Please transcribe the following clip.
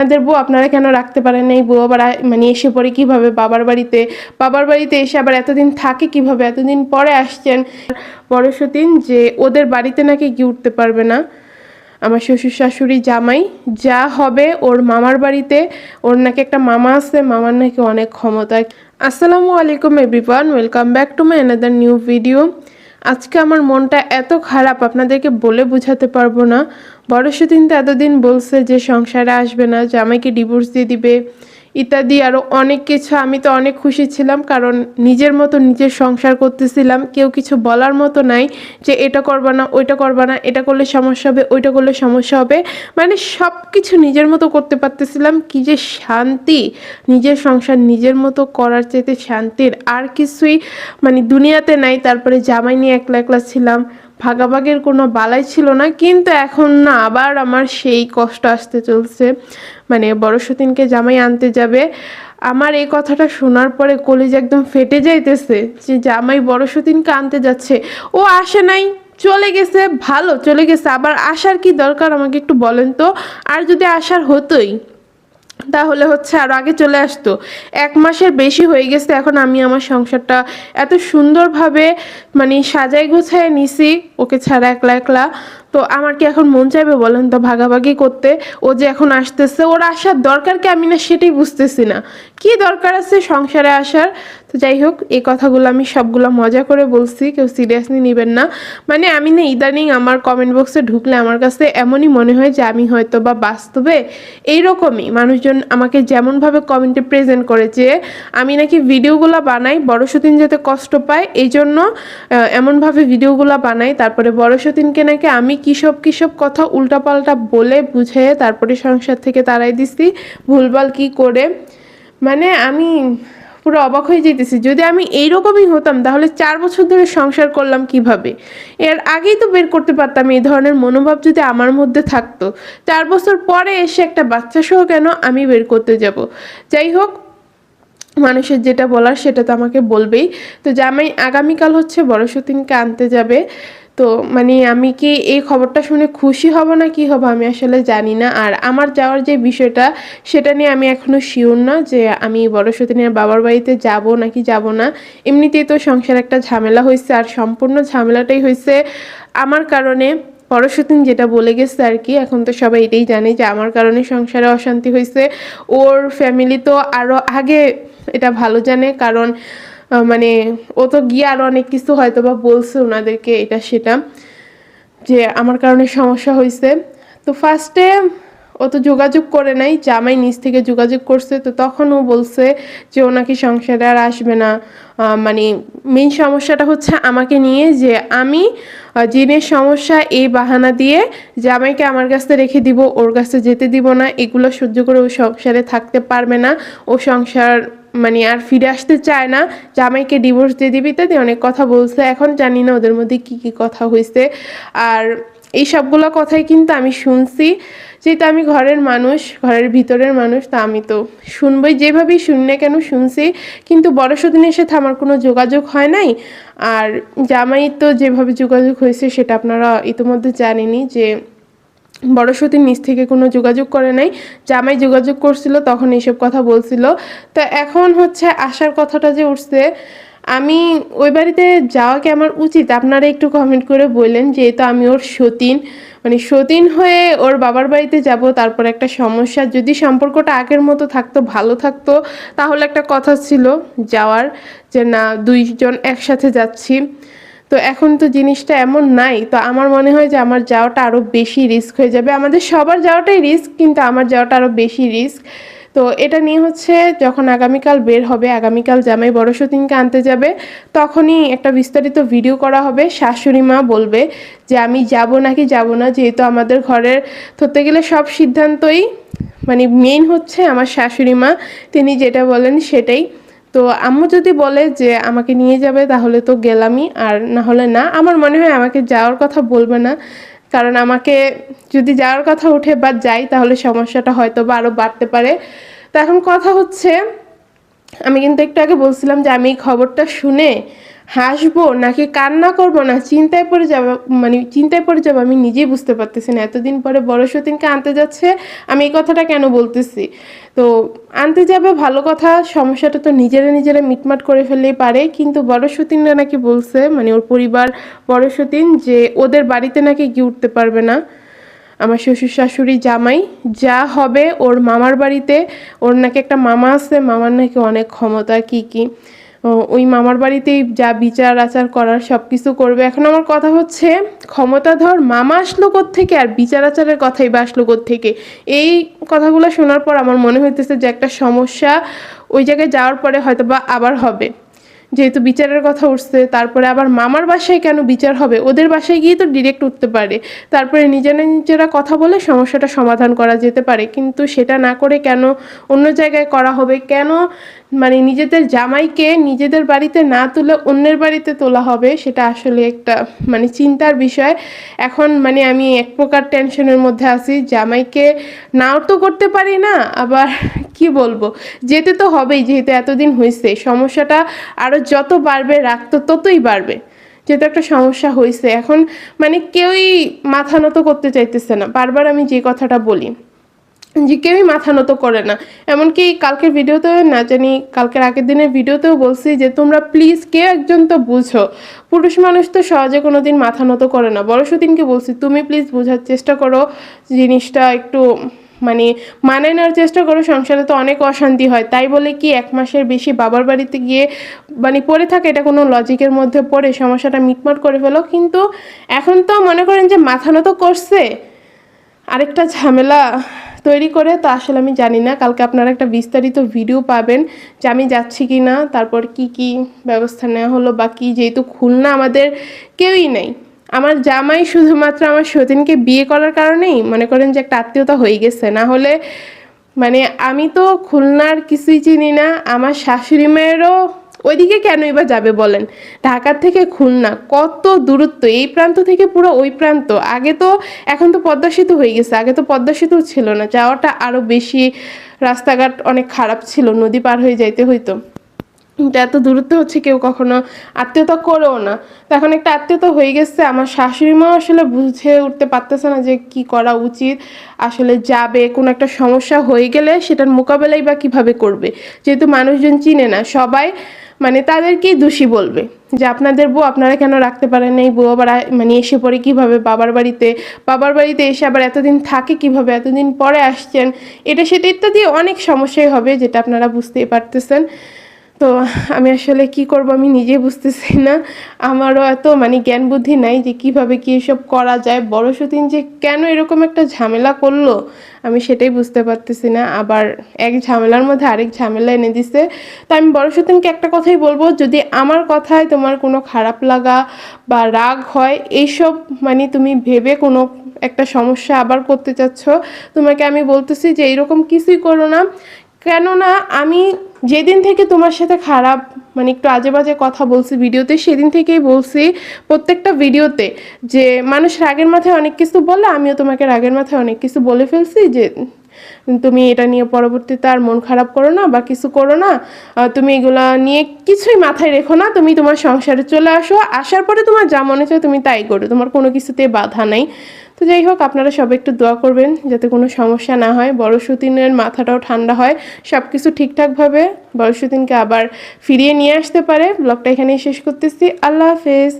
আপনাদের বউ আপনারা কেন রাখতে পারেন না? এই বউ আবার মানে এসে পড়ে কিভাবে বাবার বাড়িতে এসে আবার এতদিন থাকে কিভাবে? এতদিন পরে আসছেন। বড় সতীন যে ওদের বাড়িতে নাকি গিয়ে উঠতে পারবে না। আমার শ্বশুর শাশুড়ি জামাই যা হবে ওর মামার বাড়িতে, ওর নাকি একটা মামা আছে, মামার নাকি অনেক ক্ষমতা। আসসালামু আলাইকুম everyone, welcome back to my another new video. আজকে আমার মনটা এত খারাপ আপনাদেরকে বলে বোঝাতে পারবো না। বড় সতীন তো এতদিন বলছে যে সংসারে আসবে না, জামাইকে ডিভোর্স দিয়ে দিবে ইত্যাদি আরও অনেক কিছু। আমি তো অনেক খুশি ছিলাম, কারণ নিজের মতো নিজের সংসার করতেছিলাম, কেউ কিছু বলার মতো নাই যে এটা করবা না, ওইটা করবা না, এটা করলে সমস্যা হবে, ওইটা করলে সমস্যা হবে। মানে সব কিছু নিজের মতো করতে পারতেছিলাম। কি যে শান্তি! নিজের সংসার নিজের মতো করার চাইতে শান্তির আর কিছুই মানে দুনিয়াতে নাই। তারপরে জামাই নিয়ে একলা একলা ছিলাম, ভাগাভাগির কোনো বালাই ছিল না। কিন্তু এখন না, আবার আমার সেই কষ্ট আসতে চলছে। মানে বড় সতীনকে জামাই আনতে যাবে, আমার এই কথাটা শোনার পরে কলিজা একদম ফেটে যাইতেছে যে জামাই বড় সতীনকে আনতে যাচ্ছে। ও আসে নাই, চলে গেছে, ভালো চলে গেছে, আবার আসার কি দরকার আমাকে একটু বলেন তো? আর যদি আসার হতোই তাহলে হচ্ছে আরো আগে চলে আসতো। 1 মাসের বেশি হয়ে গেছে এখন আমি আমার সংসারটা এত সুন্দরভাবে মানে সাজাই গোছায় নিছি ওকে ছাড়া একলা একলা। তো আমার কি এখন মন চাইবে বলেন তো ভাগাভাগি করতে? ও যে এখন আসতেছে, ওর আসার দরকার কি আমি না সেটাই বুঝতেছি না। কি দরকার আছে সংসারে আসার? তো যাই হোক, এই কথাগুলো আমি সবগুলো মজা করে বলছি, কেউ সিরিয়াসলি নেবেন না। মানে আমি না ইদানিং আমার কমেন্ট বক্সে ঢুকলে আমার কাছে এমনই মনে হয় যে আমি হয়তো বা বাস্তবে এইরকমই মানুষজন আমাকে যেমনভাবে কমেন্টে প্রেজেন্ট করেছে, আমি নাকি ভিডিওগুলো বানাই বড় সতীন যাতে কষ্ট পায় এই জন্য এমনভাবে ভিডিওগুলো বানাই। তারপরে বড় সতীনকে নাকি আমি কিসব কথা উল্টাপাল্টা বলে বুঝে তারপরে সংসার থেকে তাড়াই দিছি ভুলভাল কি করে। মানে আমি পুরো অবাক হয়ে যেতেছি। যদি আমি এইরকমই হতাম তাহলে 4 বছর ধরে সংসার করলাম কিভাবে? এর আগেই তো বের করতে পারতাম। এই ধরনের মনোভাব যদি আমার মধ্যে থাকতো, 4 বছর পরে এসে একটা বাচ্চা সহ কেন আমি বের করতে যাব? যাই হোক, মানুষের যেটা বলার সেটা তো আমাকে বলবেই। তো জামাই আগামীকাল হচ্ছে বড় সতীনকে আনতে যাবে। তো মানে আমি কি এই খবরটা শুনে খুশি হব না কি হব আমি আসলে জানি না। আর আমার যাওয়ার যে বিষয়টা সেটা নিয়ে আমি এখনো শিওর না যে আমি বড় সতীনের বাবার বাড়িতে যাব নাকি যাব না। এমনিতেই তো সংসার একটা ঝামেলা হয়েছে, আর সম্পূর্ণ ঝামেলাটাই হয়েছে আমার কারণে। বড় সতীন যেটা বলে গেছে আর কি, এখন তো সবাই এটাই জানে যে আমার কারণে সংসারে অশান্তি হয়েছে। ওর ফ্যামিলি তো আরও আগে এটা ভালো জানে, কারণ মানে ও তো গিয়ে আরো অনেক কিছু হয়তো বা বলছে ওনাদেরকে এটা সেটা, যে আমার কারণে সমস্যা হয়েছে। তো ফার্স্টে ও তো যোগাযোগ করে নাই, জামাই নিজ থেকে যোগাযোগ করছে। তো তখন ও বলছে যে ও নাকি সংসারে আর আসবে না। মানে মেইন সমস্যাটা হচ্ছে আমাকে নিয়ে, যে আমি জিনের সমস্যা এই বাহানা দিয়ে জামাইকে আমার কাছে রেখে দিব, ওর কাছে যেতে দিব না। এগুলো সহ্য করে ও সংসারে থাকতে পারবে না। ও সংসার মানে আর ফিরে আসতে চায় না, জামাইকে ডিভোর্স দিয়ে দিবি ইত্যাদি অনেক কথা বলছে। এখন জানি না ওদের মধ্যে কি কি কথা হয়েছে। আর এই সবগুলো কথাই কিন্তু আমি শুনছি, যেহেতু আমি ঘরের মানুষ, ঘরের ভিতরের মানুষ, তা আমি তো শুনবই, যেভাবেই শুনি না কেন শুনছি। কিন্তু বড় সতীনের সাথে আমার কোনো যোগাযোগ হয় নাই। আর জামাই তো যেভাবে যোগাযোগ হয়েছে সেটা আপনারা ইতিমধ্যে জানেনই, যে বড় সতীন নিজ থেকে কোনো যোগাযোগ করে নাই, জামাই যোগাযোগ করছিল তখন এইসব কথা বলছিল। তো এখন হচ্ছে আসার কথাটা যে উঠছে, আমি ওই বাড়িতে যাওয়া কি আমার উচিত? আপনারা একটু কমেন্ট করে বললেন। যেহেতু আমি ওর সতীন, মানে সতীন হয়ে ওর বাবার বাড়িতে যাব, তারপর একটা সমস্যা, যদি সম্পর্কটা আগের মতো থাকতো, ভালো থাকতো, তাহলে একটা কথা ছিল যাওয়ার, যে না দুইজন একসাথে যাচ্ছি। তো এখন তো জিনিসটা এমন নাই। তো আমার মনে হয় যে আমার যাওয়াটা আরও বেশি রিস্ক হয়ে যাবে। আমাদের সবার যাওয়াটাই রিস্ক, কিন্তু আমার যাওয়াটা আরও বেশি রিস্ক। তো এটা নিয়ে হচ্ছে যখন আগামীকাল বের হবে, আগামীকাল জামাই বড় সতীনকে আনতে যাবে, তখনই একটা বিস্তারিত ভিডিও করা হবে। শাশুড়ি মা বলবে যে আমি যাব নাকি যাব না, যেহেতু আমাদের ঘরের ধরতে গেলে সব সিদ্ধান্তই মানে মেইন হচ্ছে আমার শাশুড়ি মা, তিনি যেটা বলেন সেটাই। তো আম্মু যদি বলে যে আমাকে নিয়ে যাবে তাহলে তো গেলামই, আর না হলে না। আমার মনে হয় আমাকে যাওয়ার কথা বলবে না, কারণ আমাকে যদি যাওয়ার কথা উঠে বা যাই তাহলে সমস্যাটা হয়তো বা আরও বাড়তে পারে। তো এখন কথা হচ্ছে আমি কিন্তু একটু আগে বলছিলাম যে আমি এই খবরটা শুনে হাসবো নাকি কান্না করব না চিন্তায় পড়ে যাব, মানে চিন্তায় পড়ে যাব আমি নিজেই বুঝতে পারতেছি না। এতদিন পরে বড় সতীনকে আনতে যাচ্ছে, আমি এই কথাটা কেন বলতেছি? তো আনতে যাবে ভালো কথা, সমস্যাটা তো নিজেরা মিটমাট করে ফেললেই পারে, কিন্তু বড় সতীনরা নাকি বলছে, মানে ওর পরিবার, বড় সতীন, যে ওদের বাড়িতে নাকি গিয়ে উঠতে পারবে না। আমার শ্বশুর শাশুড়ি জামাই যা হবে ওর মামার বাড়িতে, ওর নাকি একটা মামা আছে, মামার নাকি অনেক ক্ষমতা, কি ওই মামার বাড়িতেই যা বিচার আচার করার সব কিছু করবে। এখন আমার কথা হচ্ছে, ক্ষমতাধর মামা আসলো থেকে আর বিচার আচারের কথাই বা আসলো থেকে? এই কথাগুলো শোনার পর আমার মনে হইতেছে যে একটা সমস্যা ওই জায়গায় যাওয়ার পরে হয়তো বা আবার হবে, যেহেতু বিচারের কথা উঠছে। তারপরে আবার মামার বাসায় কেন বিচার হবে? ওদের বাসায় গিয়ে তো ডিরেক্ট উঠতে পারে, তারপরে নিজেরা কথা বলে সমস্যাটা সমাধান করা যেতে পারে, কিন্তু সেটা না করে কেন অন্য জায়গায় করা হবে? কেন মানে নিজেদের জামাইকে নিজেদের বাড়িতে না তুলে অন্যের বাড়িতে তোলা হবে? সেটা আসলে একটা মানে চিন্তার বিষয়। এখন মানে আমি এক প্রকার টেনশনের মধ্যে আছি, জামাইকে নাও তো করতে পারি না, আবার কি বলবো, যেতে তো হবেই, যেহেতু এতদিন হয়েছে। সমস্যাটা আরো যত বাড়বে, রাগ তো ততই বাড়বে, যেহেতু একটা সমস্যা হয়েছে। এখন মানে কেউই মাথা নত করতে চাইতেছে না। বারবার আমি যে কথাটা বলি যে কেউই মাথা নত করে না। এমনকি কালকের ভিডিওতেও না জানি কালকের আগের দিনের ভিডিওতেও বলছি যে তোমরা প্লিজ কেউ একজন তো বুঝো, পুরুষ মানুষ তো সহজে কোনোদিন মাথা নত করে না। বড় সতীনকে বলছি তুমি প্লিজ বোঝার চেষ্টা করো, জিনিসটা একটু মানে মানায় নেওয়ার চেষ্টা করো। সংসারে তো অনেক অশান্তি হয়, তাই বলে কি 1 মাসের বেশি বাবার বাড়িতে গিয়ে মানে পড়ে থাকে? এটা কোনো লজিকের মধ্যে পড়ে? সমস্যাটা মিটমাট করে ফেলো। কিন্তু এখন তো মনে করেন যে মাথা নত করছে, আরেকটা ঝামেলা তৈরি করে। তো আসলে আমি জানি না, কালকে আপনারা একটা বিস্তারিত ভিডিও পাবেন যে আমি যাচ্ছি কি না, তারপর কি ব্যবস্থা নেওয়া হলো বা কি। যেহেতু খুলনা আমাদের কেউই নেই, আমার জামাই শুধুমাত্র আমার সতীনকে বিয়ে করার কারণেই মনে করেন যে একটা আত্মীয়তা হয়ে গেছে, না হলে মানে আমি তো খুলনার কিছুই চিনি না। আমার শাশুড়ি মায়েরও ওইদিকে কেনই বা যাবে বলেন? ঢাকার থেকে খুলনা কত দূরত্ব, এই প্রান্ত থেকে পুরো ওই প্রান্ত। আগে তো, এখন তো পদ্মা সেতু হয়ে গেছে, আগে তো পদ্মা সেতু ছিল না, যাওয়াটা আরো বেশি, রাস্তাঘাট অনেক খারাপ ছিল, নদী পার হয়ে যাইতে হইতো। কিন্তু এত দূরত্ব হচ্ছে কেউ কখনো আত্মীয়তা করেও না। তো এখন একটা আত্মীয়তা হয়ে গেছে, আমার শাশুড়ি মা আসলে বুঝে উঠতে পারতেছে না যে কি করা উচিত। আসলে যাবে, কোনো একটা সমস্যা হয়ে গেলে সেটার মোকাবেলাই বা কিভাবে করবে, যেহেতু মানুষজন চিনে না, সবাই মানে তাদেরকেই দোষী বলবে যে আপনাদের বউ আপনারা কেন রাখতে পারেন এই বউ আবার মানে এসে পড়ে কিভাবে বাবার বাড়িতে এসে আবার এতদিন থাকে কিভাবে, এতদিন পরে আসছেন, এটা সেটা ইত্যাদি অনেক সমস্যাই হবে, যেটা আপনারা বুঝতেই পারতেছেন। তো আমি আসলে কি করব আমি নিজেই বুঝতেছি না। আমারও এত মানে জ্ঞান বুদ্ধি নাই যে কিভাবে কি এসব করা যায়। বড় সতীন যে কেন এরকম একটা ঝামেলা করলো আমি সেটাই বুঝতে পারতেছি না। আবার এক ঝামেলার মধ্যে আরেক ঝামেলা এনে দিছে। তো আমি বড় সতীনকে একটা কথাই বলবো, যদি আমার কথায় তোমার কোনো খারাপ লাগা বা রাগ হয়, এইসব মানে তুমি ভেবে কোনো একটা সমস্যা আবার করতে চাচ্ছ, তোমাকে আমি বলতেছি যে এইরকম কিছুই করো না। কেননা আমি যেদিন থেকে তোমার সাথে খারাপ মানে একটু আজে বাজে কথা বলছি ভিডিওতে, সেদিন থেকেই বলছি প্রত্যেকটা ভিডিওতে যে মানুষ রাগের মাথায় অনেক কিছু বলে, আমিও তোমাকে রাগের মাথায় অনেক কিছু বলে ফেলছি যে তুমি এটা নিয়ে পরবর্তীতে আর মন খারাপ করো না বা কিছু করো না, তুমি এগুলা নিয়ে কিছুই মাথায় রেখো না, তুমি তোমার সংসারে চলে আসো, আসার পরে তোমার যা মনে চায় তুমি তাই করো, তোমার কোনো কিছুতে বাধা নাই। তো যাই হোক, আপনারা সবাই একটু দোয়া করবেন যাতে কোনো সমস্যা না হয়, বড় সতীনের মাথাটাও ঠান্ডা হয়, সব কিছু ঠিকঠাকভাবে বড় সতীনকে আবার ফিরিয়ে নিয়ে আসতে পারে। ব্লগটা এখানেই শেষ করতেছি। আল্লাহ হাফেজ।